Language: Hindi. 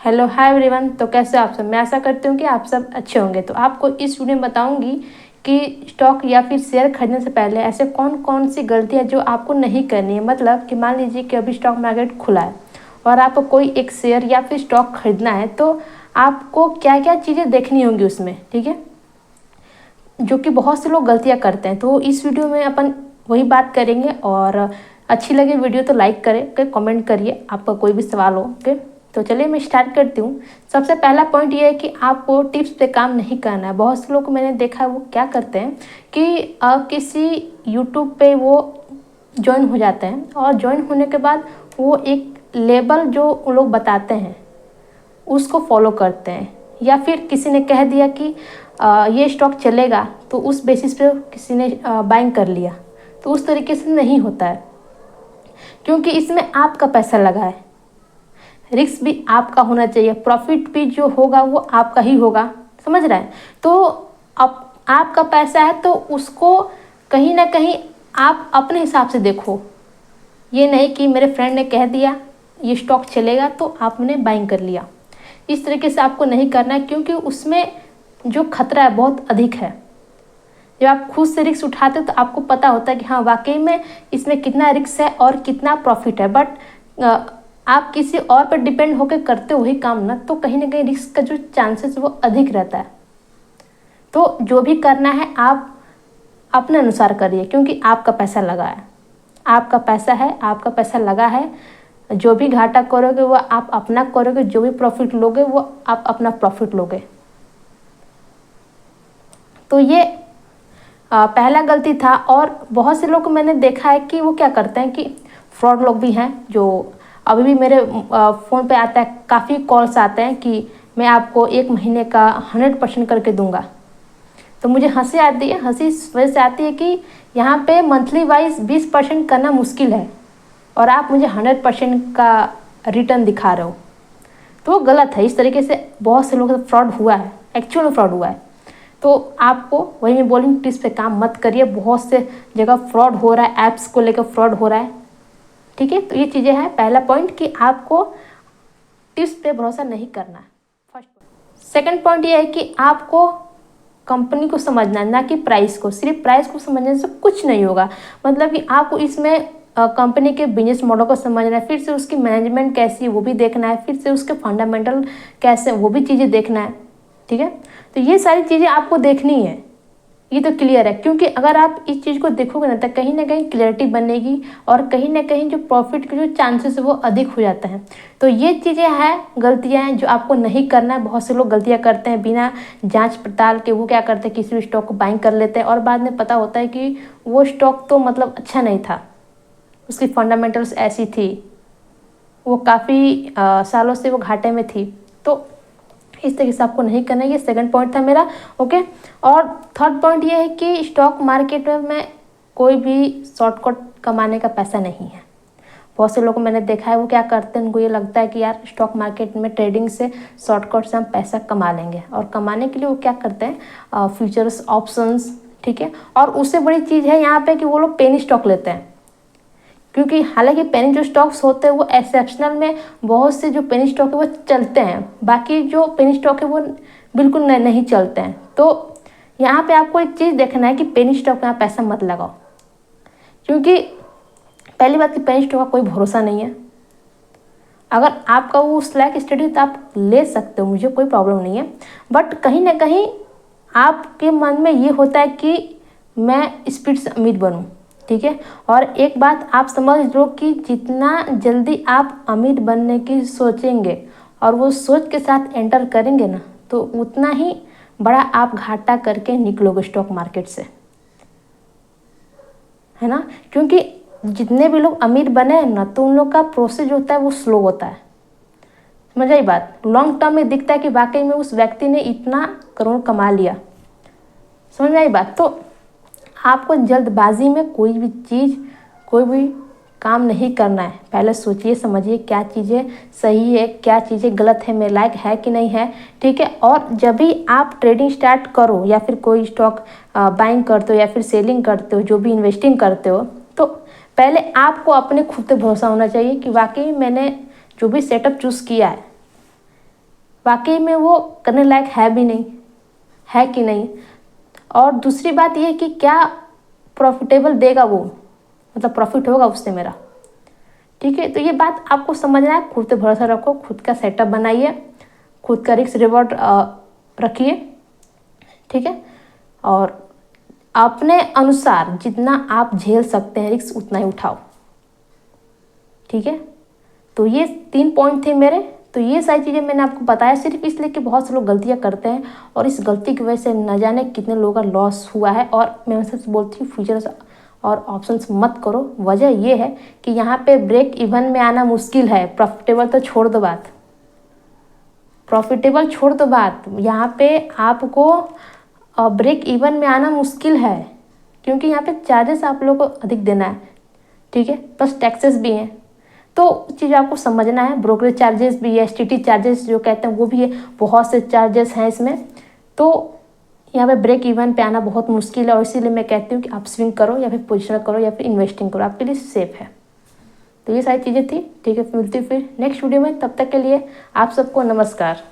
Hello hi everyone. तो कैसे आप सब? मैं आशा करती हूँ कि आप सब अच्छे होंगे। तो आपको इस वीडियो में बताऊंगी कि स्टॉक या फिर शेयर खरीदने से पहले ऐसे कौन कौन सी गलतियाँ जो आपको नहीं करनी है। मतलब कि मान लीजिए कि अभी स्टॉक मार्केट खुला है और आपको कोई एक शेयर या फिर स्टॉक खरीदना है, तो आपको क्या क्या चीज़ें देखनी होंगी उसमें, ठीक है, जो कि बहुत से लोग गलतियाँ करते हैं। तो इस वीडियो में अपन वही बात करेंगे। और अच्छी लगे वीडियो तो लाइक करें, ओके, कमेंट करिए आपका कोई भी सवाल हो, ओके। तो चलिए मैं स्टार्ट करती हूँ। सबसे पहला पॉइंट ये है कि आपको टिप्स पे काम नहीं करना है। बहुत से लोग को मैंने देखा है वो क्या करते हैं कि किसी यूट्यूब पे वो ज्वाइन हो जाते हैं और ज्वाइन होने के बाद वो एक लेबल जो वो लोग बताते हैं उसको फॉलो करते हैं। या फिर किसी ने कह दिया कि ये स्टॉक चलेगा, तो उस बेसिस पे किसी ने बाइंग कर लिया। तो उस तरीके से नहीं होता है, क्योंकि इसमें आपका पैसा लगा है। रिस्क भी आपका होना चाहिए, प्रॉफिट भी जो होगा वो आपका ही होगा, समझ रहे हैं। तो अब आपका पैसा है तो उसको कहीं ना कहीं आप अपने हिसाब से देखो। ये नहीं कि मेरे फ्रेंड ने कह दिया ये स्टॉक चलेगा तो आपने बाइंग कर लिया। इस तरीके से आपको नहीं करना है, क्योंकि उसमें जो खतरा है बहुत अधिक है। जब आप खुद से रिस्क उठाते हो तो आपको पता होता है कि हाँ वाकई में इसमें कितना रिस्क है और कितना प्रॉफिट है। बट आप किसी और पर डिपेंड होकर करते हो वही काम ना, तो कहीं ना कहीं रिस्क का जो चांसेस वो अधिक रहता है। तो जो भी करना है आप अपने अनुसार करिए, क्योंकि आपका पैसा लगा है, आपका पैसा है, आपका पैसा लगा है। जो भी घाटा करोगे वो आप अपना करोगे, जो भी प्रॉफिट लोगे वो आप अपना प्रॉफिट लोगे। तो ये पहला गलती था। और बहुत से लोग को मैंने देखा है कि वो क्या करते हैं कि फ्रॉड लोग भी हैं, जो अभी भी मेरे फ़ोन पे आता है, काफ़ी कॉल्स आते हैं कि मैं आपको 1 महीने का 100% करके दूंगा। तो मुझे हंसी आती है। हंसी इस वजह से आती है कि यहाँ पे मंथली वाइज 20% करना मुश्किल है और आप मुझे 100% का रिटर्न दिखा रहे हो, तो वो गलत है। इस तरीके से बहुत से लोगों से फ्रॉड हुआ है, एक्चुअल में फ्रॉड हुआ है। तो आपको वही मैं बोलूँगी, टिप्स पे काम मत करिए। बहुत से जगह फ्रॉड हो रहा है, ऐप्स को लेकर फ्रॉड हो रहा है, ठीक है। तो ये चीज़ें हैं। पहला पॉइंट कि आपको टिप्स पे भरोसा नहीं करना है, फर्स्ट पॉइंट। सेकंड पॉइंट ये है कि आपको कंपनी को समझना है, ना कि प्राइस को। सिर्फ प्राइस को समझने से कुछ नहीं होगा। मतलब कि आपको इसमें कंपनी के बिजनेस मॉडल को समझना है, फिर से उसकी मैनेजमेंट कैसी है वो भी देखना है, फिर से उसके फंडामेंटल कैसे वो भी चीज़ें देखना है, ठीक है। तो ये सारी चीज़ें आपको देखनी है, ये तो क्लियर है। क्योंकि अगर आप इस चीज़ को देखोगे ना कहीं क्लियरिटी बनेगी और कहीं ना कहीं जो प्रॉफिट के जो चांसेस है वो अधिक हो जाता है। तो ये चीज़ें हैं, गलतियाँ हैं जो आपको नहीं करना है। बहुत से लोग गलतियाँ करते हैं बिना जांच पड़ताल के। वो क्या करते हैं, किसी भी स्टॉक को बाइंग कर लेते हैं और बाद में पता होता है कि वो स्टॉक तो मतलब अच्छा नहीं था, उसकी फंडामेंटल्स ऐसी थी, वो काफ़ी सालों से वो घाटे में थी। तो इस तरीके से आपको नहीं करना है। ये सेकंड पॉइंट था मेरा, ओके। और थर्ड पॉइंट ये है कि स्टॉक मार्केट में कोई भी शॉर्टकट कमाने का पैसा नहीं है। बहुत से लोगों को मैंने देखा है वो क्या करते हैं, उनको ये लगता है कि यार स्टॉक मार्केट में ट्रेडिंग से शॉर्टकट से हम पैसा कमा लेंगे। और कमाने के लिए वो क्या करते हैं, फ्यूचर्स ऑप्शंस, ठीक है। और उससे बड़ी चीज़ है यहाँ पे कि वो लोग पेनी स्टॉक लेते हैं। क्योंकि हालांकि पेनी जो स्टॉक्स होते हैं वो एक्सेप्शनल में बहुत से जो पेनी स्टॉक है वो चलते हैं, बाकी जो पेनी स्टॉक है वो बिल्कुल नहीं चलते हैं। तो यहाँ पे आपको एक चीज़ देखना है कि पेनी स्टॉक में आप पैसा मत लगाओ, क्योंकि पहली बात कि पेनी स्टॉक का कोई भरोसा नहीं है। अगर आपका वो स्लैक स्टडी तो आप ले सकते हो, मुझे कोई प्रॉब्लम नहीं है। बट कहीं ना कहीं आपके मन में ये होता है कि मैं स्पीड से अमीर बनूं, ठीक है। और एक बात आप समझ लो कि जितना जल्दी आप अमीर बनने की सोचेंगे और वो सोच के साथ एंटर करेंगे ना, तो उतना ही बड़ा आप घाटा करके निकलोगे स्टॉक मार्केट से, है ना। क्योंकि जितने भी लोग अमीर बने हैं ना, तो उन लोग का प्रोसेस जो होता है वो स्लो होता है। समझ आई बात। लॉन्ग टर्म में दिखता है कि वाकई में उस व्यक्ति ने इतना करोड़ कमा लिया, समझ में आई बात। तो आपको जल्दबाजी में कोई भी चीज़, कोई भी काम नहीं करना है। पहले सोचिए समझिए क्या चीज़ें सही है, क्या चीज़ें गलत है, मेरे लायक है कि नहीं है, ठीक है। और जब भी आप ट्रेडिंग स्टार्ट करो या फिर कोई स्टॉक बाइंग करते हो या फिर सेलिंग करते हो, जो भी इन्वेस्टिंग करते हो, तो पहले आपको अपने खुद पे भरोसा होना चाहिए कि वाकई मैंने जो भी सेटअप चूज़ किया है वाकई में वो करने लायक है भी नहीं, है कि नहीं। और दूसरी बात ये कि क्या प्रॉफिटेबल देगा वो, मतलब प्रॉफिट होगा उससे मेरा। ठीक है, तो ये बात आपको समझना है। खुद पे भरोसा रखो, खुद का सेटअप बनाइए, खुद का रिस्क रिवॉर्ड रखिए। ठीक है, और अपने अनुसार जितना आप झेल सकते हैं रिस्क उतना ही उठाओ। ठीक है, तो ये 3 पॉइंट थे मेरे। तो ये सारी चीज़ें मैंने आपको बताया सिर्फ इसलिए कि बहुत से लोग गलतियां करते हैं और इस गलती की वजह से न जाने कितने लोगों का लॉस हुआ है। और मैं सबसे बोलती हूँ फ्यूचर और ऑप्शंस मत करो। वजह ये है कि यहाँ पे ब्रेक इवन में आना मुश्किल है। प्रॉफिटेबल तो छोड़ दो बात, प्रॉफिटेबल छोड़ दो बात, यहाँ पे आपको ब्रेक इवन में आना मुश्किल है, क्योंकि यहाँ पे चार्जेस आप लोगों को अधिक देना है। ठीक है, प्लस टैक्सेस भी हैं, तो चीज़ आपको समझना है। ब्रोकरेज चार्जेस भी है, एसटीटी चार्जेस जो कहते हैं वो भी है, बहुत से चार्जेस हैं इसमें। तो यहाँ पे ब्रेक इवन पे आना बहुत मुश्किल है, और इसीलिए मैं कहती हूँ कि आप स्विंग करो या फिर पोजिशन करो या फिर इन्वेस्टिंग करो, आपके लिए सेफ है। तो ये सारी चीज़ें थी। ठीक है, मिलती फिर नेक्स्ट वीडियो में, तब तक के लिए आप सबको नमस्कार।